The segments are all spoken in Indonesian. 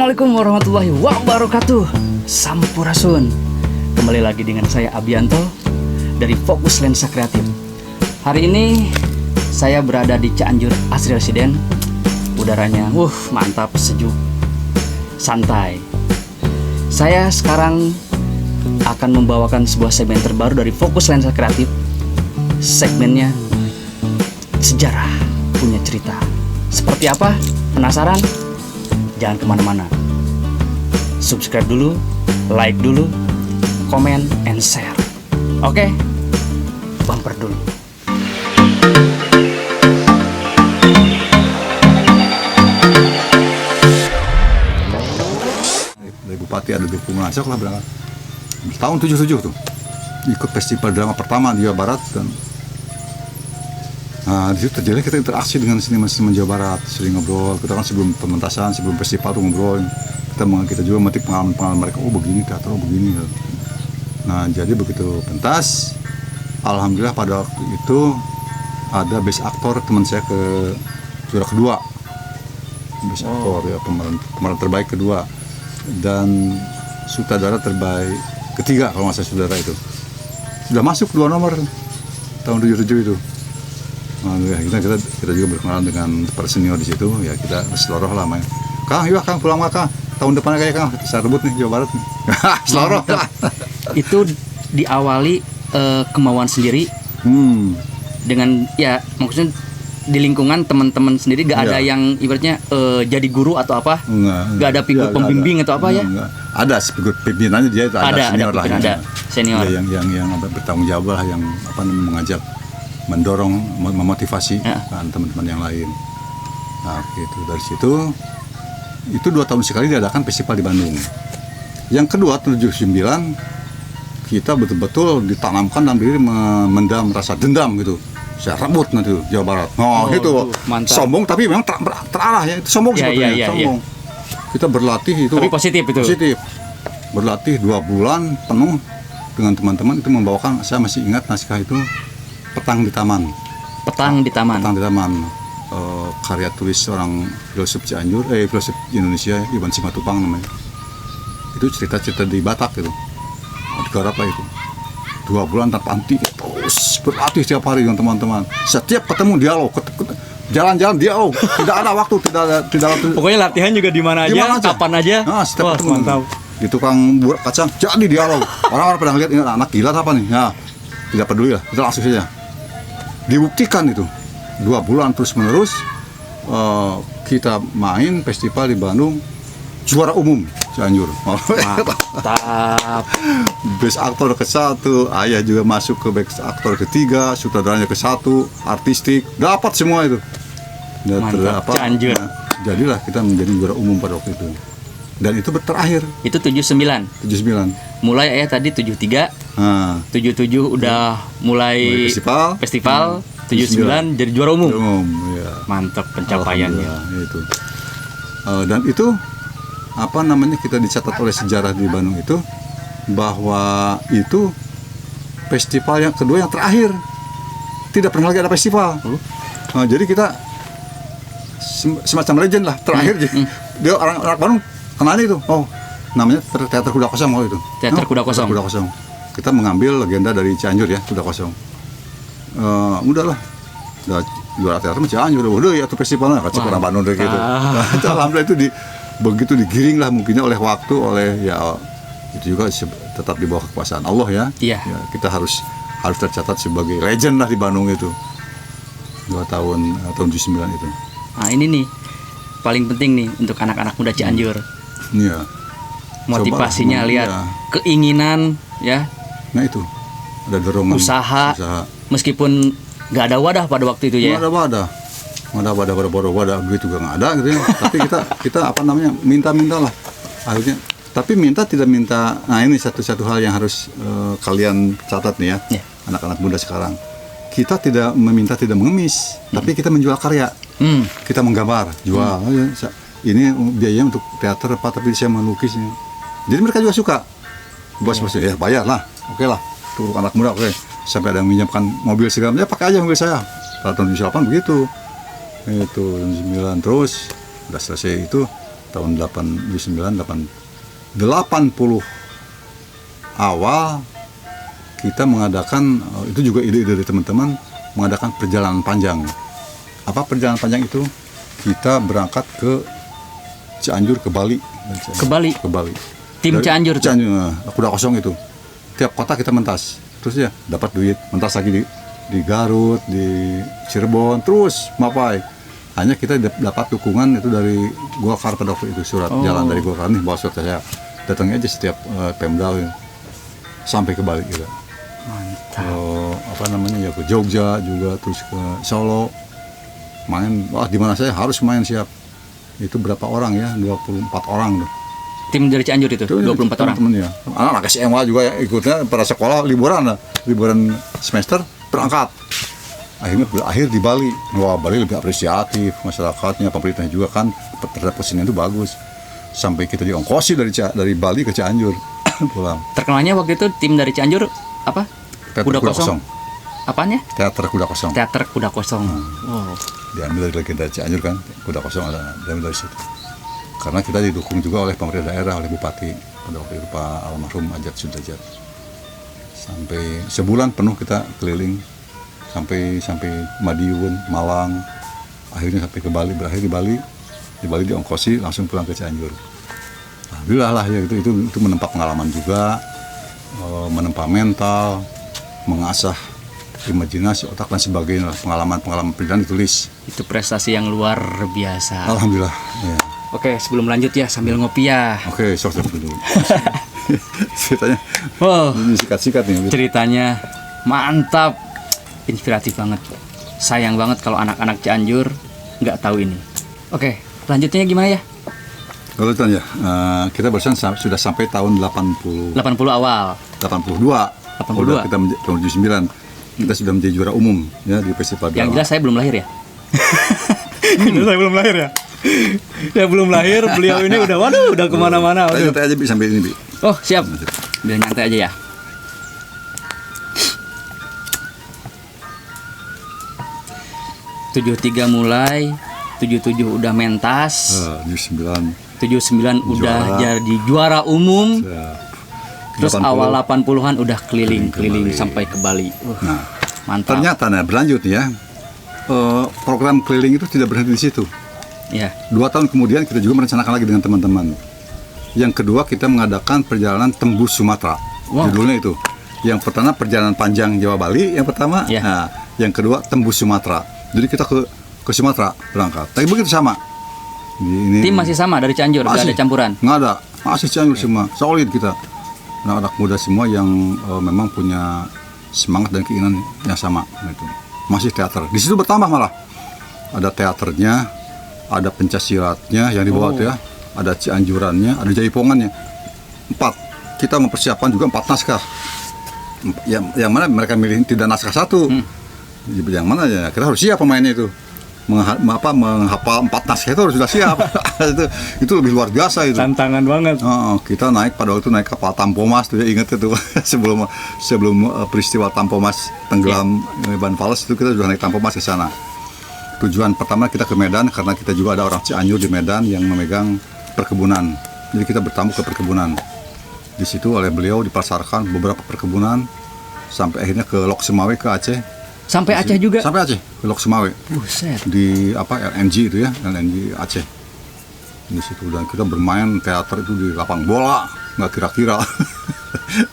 Assalamualaikum warahmatullahi wabarakatuh. Sampurasun. Kembali lagi dengan saya Abianto dari Fokus Lensa Kreatif. Hari ini saya berada di Cianjur Asri Residen. Udaranya mantap, sejuk, santai. Saya sekarang akan membawakan sebuah segmen terbaru dari Fokus Lensa Kreatif. Segmennya sejarah punya cerita. Seperti apa? Penasaran? Jangan kemana-mana. Subscribe dulu, like dulu, comment, and share. Oke? Bumper dulu. Dari Bupati ada dukungan, saya lah berangkat tahun 77 tuh ikut festival drama pertama di Jawa Barat. Dan di situ terjadi kita interaksi dengan seniman-seniman Jawa Barat, sering ngobrol. Kita kan sebelum pementasan, sebelum festival tuh ngobrol. Kita juga memetik pengalaman mereka. Oh begini teater, oh begini. Nah jadi begitu pentas, alhamdulillah pada waktu itu ada best aktor teman saya ke juara kedua, best aktor ya, pemeran terbaik kedua, dan sutradara terbaik ketiga kalau nggak salah saudara itu. Sudah masuk 2 nomor tahun 77 itu. Nah, kita juga berkenalan dengan para senior di situ, ya kita berseloroh lah main. Kang, yuk Kang pulang Kang. Tahun depannya kayak Kang, saya rebut nih Jawa Barat nih. Seloroh. Itu diawali kemauan sendiri. Dengan ya maksudnya di lingkungan teman-teman sendiri gak ada yang ibaratnya jadi guru atau apa? Gak ada figur pembimbing atau apa ya? Ada figur pimpinannya, dia ada senior lah. Ada senior. Ya, yang bertanggung jawab lah, yang mengajak, mendorong, memotivasi kan teman-teman yang lain. Nah gitu, dari situ itu 2 tahun sekali diadakan festival di Bandung. Yang kedua 79 kita betul-betul ditanamkan dalam diri mendam rasa dendam gitu. Saya rebut nanti Jawa Barat. Itu mantap. Sombong tapi memang terarah ya, itu sombong sebetulnya. Sombong. Kita berlatih itu. Tapi positif itu. Positif. Berlatih 2 bulan penuh dengan teman-teman itu membawakan, saya masih ingat naskah itu, Petang di Taman. Petang di Taman. Petang di Taman. Karya tulis seorang filosof Cianjur, filosof Indonesia, Iwan Simatupang namanya. Itu cerita-cerita di Batak gitu. Digarap lah itu. 2 bulan tanpa henti, terus berlatih setiap hari dengan teman-teman. Setiap ketemu dialog, jalan-jalan dialog, tidak ada waktu, tidak ada. Pokoknya latihan juga di mana aja, kapan aja. Nah, setiap ketemu. Mantap. Di tukang buat kacang, jadi dialog. Orang-orang pernah lihat ini anak gila apa nih? Ya, tidak peduli lah, kita langsung saja. Dibuktikan itu 2 bulan terus-menerus. Kita main festival di Bandung, juara umum Cianjur. Mantap. Best aktor ke-1, ayah juga masuk ke best aktor ke-3, sutradaranya ke-1, artistik, dapat semua itu. Mantap, Cianjur. Nah, jadilah kita menjadi juara umum pada waktu itu. Dan itu terakhir. Itu 79. Mulai ayah tadi 73. 77 udah mulai festival. 79 jadi juara umum. Ya. Mantap pencapaiannya. Itu. Dan itu kita dicatat oleh sejarah di Bandung itu, bahwa itu festival yang kedua yang terakhir. Tidak pernah lagi ada festival. Jadi kita semacam legend lah terakhir. Dia orang Bandung kenal itu. Namanya Teater Kuda Kosong itu. Teater Kuda Kosong. Kita mengambil legenda dari Cianjur ya, Kuda Kosong. Udahlah. Udah juara teater Cianjur udah ya, itu festivalnya kacau orang Bandung gitu. Alhamdulillah itu begitu digiring lah mungkinnya oleh waktu, itu juga tetap di bawah kekuasaan Allah ya. Iya. Ya, kita harus tercatat sebagai legend lah di Bandung itu. 2 tahun 79 itu. Nah, ini nih paling penting nih untuk anak-anak muda Cianjur. Iya. Motivasinya lihat keinginan ya. Nah itu ada dorongan usaha. Meskipun nggak ada wadah pada waktu itu ya. Nggak ada wadah, duit juga nggak ada gitu ya. Tapi kita minta lah akhirnya. Tapi tidak minta. Nah ini satu hal yang harus kalian catat nih ya. Anak-anak muda sekarang. Kita tidak meminta, tidak mengemis, tapi kita menjual karya. Kita menggambar, jual. Ini biayanya untuk teater apa, tapi saya melukisnya. Jadi mereka juga suka. Bos-bosnya ya bayar lah, oke lah. Untuk anak muda oke. Sampai ada yang minjamkan mobil segala, ya pakai aja mobil saya. Tahun 78 begitu. Itu 9 terus udah selesai itu tahun 89, 80 awal kita mengadakan, itu juga ide dari teman-teman, mengadakan perjalanan panjang. Apa perjalanan panjang itu? Kita berangkat ke Cianjur, ke Bali. Ke Bali. Ke Bali. Tim Dari Cianjur tuh. Cianjur, kuda kosong itu. Tiap kota kita mentas. Terus ya dapat duit, mentas lagi di Garut, di Cirebon, terus Mapai. Hanya kita dapat dukungan itu dari Golkar pada waktu itu, surat jalan dari Golkar nih, bawa surat saya. Datangnya aja setiap Pemda sampai ke Bali juga. Mantap. Ya ke Jogja juga, terus ke Solo. Main, di mana saya harus main siap. Itu berapa orang ya? 24 orang tuh. Tim dari Cianjur itu 24 orang. Temen ya. Anak SMA juga ya, ikutnya pada sekolah liburan semester berangkat. Akhir di Bali. Wah, Bali lebih apresiatif masyarakatnya, pemerintahnya juga kan terhadap kesenian itu bagus. Sampai kita diongkosi dari Bali ke Cianjur pulang. Terkenalnya waktu itu tim dari Cianjur apa? Teater Kuda Kosong. Apanya? Teater Kuda Kosong. Teater Kuda Kosong. Wow. Diambil dari legenda Cianjur kan, Kuda Kosong diambil dari situ. Karena kita didukung juga oleh pemerintah daerah, oleh Bupati pada waktu itu Pak almarhum Ajat Sudrajat. Sampai sebulan penuh kita keliling sampai Madiun, Malang, akhirnya sampai ke Bali, berakhir di Bali. Di Bali diongkosi langsung pulang ke Cianjur. Alhamdulillah lah ya, itu menempa pengalaman juga, menempa mental, mengasah imajinasi, otak dan sebagainya. Pengalaman perjalanan ditulis. Itu prestasi yang luar biasa. Alhamdulillah. Ya. Oke, sebelum lanjut ya sambil ngopi ya. Oke, sok dulu. Ceritanya. Wow. Ini sikat-sikat nih. Ceritanya mantap, inspiratif banget. Sayang banget kalau anak-anak Cianjur nggak tahu ini. Oke, lanjutnya gimana ya? Kalau itu ya, kita barusan sudah sampai tahun 80 awal. 82. Kita tahun 79. Kita sudah menjadi juara umum ya di festival. Yang jelas saya belum lahir ya. Saya belum lahir ya. Ya belum lahir, beliau ini udah kemana-mana. Kita aja sampai ini, Bi. Oh siap, biar nyantai aja ya. '73 mulai, 77 udah mentas, 79 udah jadi juara umum. Terus 80. Awal 80-an udah keliling sampai ke Bali. Nah, mantap. Ternyata berlanjut ya. Program keliling itu tidak berhenti di situ. Ya. 2 tahun kemudian kita juga merencanakan lagi dengan teman-teman. Yang kedua kita mengadakan perjalanan tembus Sumatera. Wow. Judulnya itu. Yang pertama perjalanan panjang Jawa Bali, yang pertama. Ya. Nah, yang kedua tembus Sumatera. Jadi kita ke Sumatera berangkat. Tapi begitu sama. Tim masih sama dari Cianjur, nggak ada campuran? Nggak ada, masih Cianjur semua. Solid kita. Anak-anak muda semua yang memang punya semangat dan keinginan yang sama. Gitu. Masih teater. Di situ bertambah malah. Ada teaternya, ada pencaksilatnya yang dibawa tuh ya, ada Cianjurannya, ada Jaipongannya. 4. Kita mempersiapkan juga 4 naskah. Yang mana mereka milih tidak naskah 1. Yang mana ya? Kita harus siap pemainnya itu. Menghafal 4 naskah itu harus sudah siap. itu lebih luar biasa itu. Tantangan banget. Kita waktu itu naik kapal Tampomas tuh ya, ingat itu sebelum peristiwa Tampomas tenggelam Ban Fals itu kita sudah naik Tampomas ke sana. Tujuan pertama kita ke Medan karena kita juga ada orang Cianjur di Medan yang memegang perkebunan. Jadi kita bertamu ke perkebunan. Di situ oleh beliau dipasarkan beberapa perkebunan sampai akhirnya ke Lok Sumawe ke Aceh. Sampai Aceh juga? Sampai Aceh, ke Lok Sumawe. Buset. Di LNG itu ya, LNG Aceh. Di situ dan kita bermain teater itu di lapang bola, nggak kira-kira.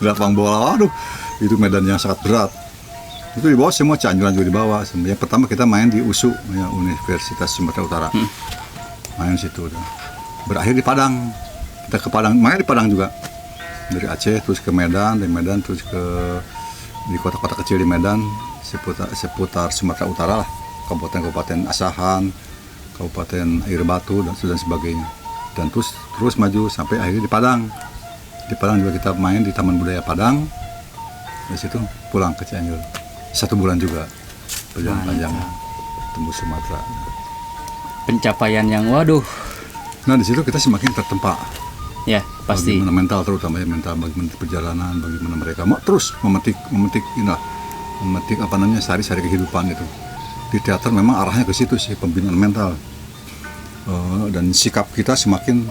Lapang bola, waduh, itu medan yang sangat berat. Itu dibawa semua, Cianjuran juga dibawa. Yang pertama kita main di USU, ya, Universitas Sumatera Utara. Main situ. Berakhir di Padang. Kita ke Padang, main di Padang juga. Dari Aceh terus ke Medan, dari Medan terus ke di kota-kota kecil di Medan. Seputar Sumatera Utara lah, kabupaten Asahan, kabupaten Air Batu dan sebagainya. Dan terus maju sampai akhirnya di Padang. Di Padang juga kita main di Taman Budaya Padang. Dari situ pulang ke Cianjur. 1 bulan juga perjalanan panjang tembus Sumatera. Pencapaian yang waduh. Nah di situ kita semakin tertempa. Ya pasti. Bagaimana mental terutama ya mental, bagaimana perjalanan, bagaimana mereka mau terus memetik sehari-hari kehidupan itu. Di teater memang arahnya ke situ sih, pembinaan mental. dan sikap kita semakin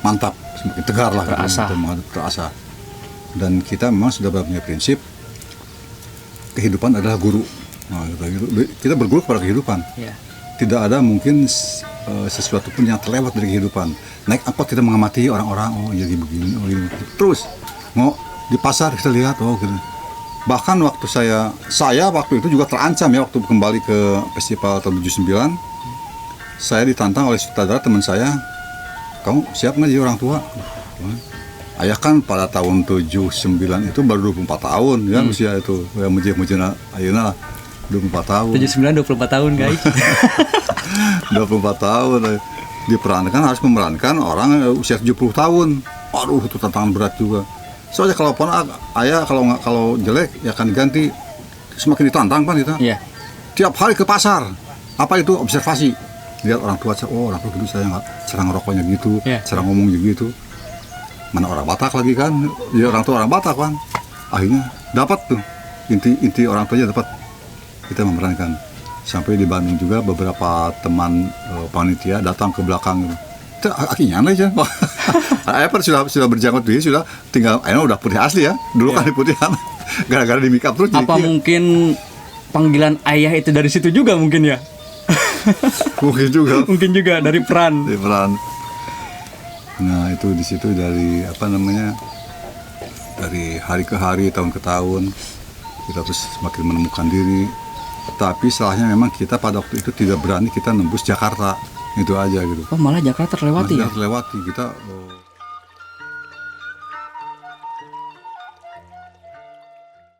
mantap, semakin tegar lah, Terasa. terasa. Dan kita memang sudah punya prinsip kehidupan adalah guru. Nah, kita berguru kepada kehidupan. Ya. Tidak ada mungkin sesuatu pun yang terlewat dari kehidupan. Naik angkot kita mengamati orang-orang, oh jadi begini, oh ini. Terus mau di pasar kita lihat, oh gitu. Bahkan waktu saya waktu itu juga terancam ya, waktu kembali ke festival tahun 79, saya ditantang oleh sutradara teman saya, kamu siap nggak jadi orang tua? Ayah kan pada tahun 79 itu baru 24 tahun ya usia itu, ya mujina ayeuna lah 24 tahun. 79 24 tahun guys. 24 tahun diperankan, harus memerankan orang usia 70 tahun. Aduh, itu tantangan berat juga. Soalnya kalau ayah kalau jelek ya akan diganti, semakin ditantang kan kita. Iya. Tiap hari ke pasar. Apa itu observasi? Lihat orang tua saya, oh orang tua gitu saya nggak cara ngerokoknya gitu, cara ngomongnya gitu. Mana orang Batak lagi kan? Ya orang tua orang Batak kan. Akhirnya dapat tuh inti orang tuanya dapat, kita memerankan. Sampai di Bandung juga beberapa teman panitia datang ke belakang gitu. Itu akhirnya aja. Ayah kan sudah berjanggut dia, sudah tinggal ayah udah putih asli ya. Dulu kan putihan. Gara-gara di make up terus. Apa mungkin panggilan ayah itu dari situ juga mungkin ya? Mungkin juga. Mungkin juga dari peran. Dari peran. Nah, itu di situ dari dari hari ke hari, tahun ke tahun kita terus semakin menemukan diri. Tapi salahnya memang kita pada waktu itu tidak berani kita nembus Jakarta, itu aja gitu. Oh malah Jakarta terlewati ya? Terlewati kita.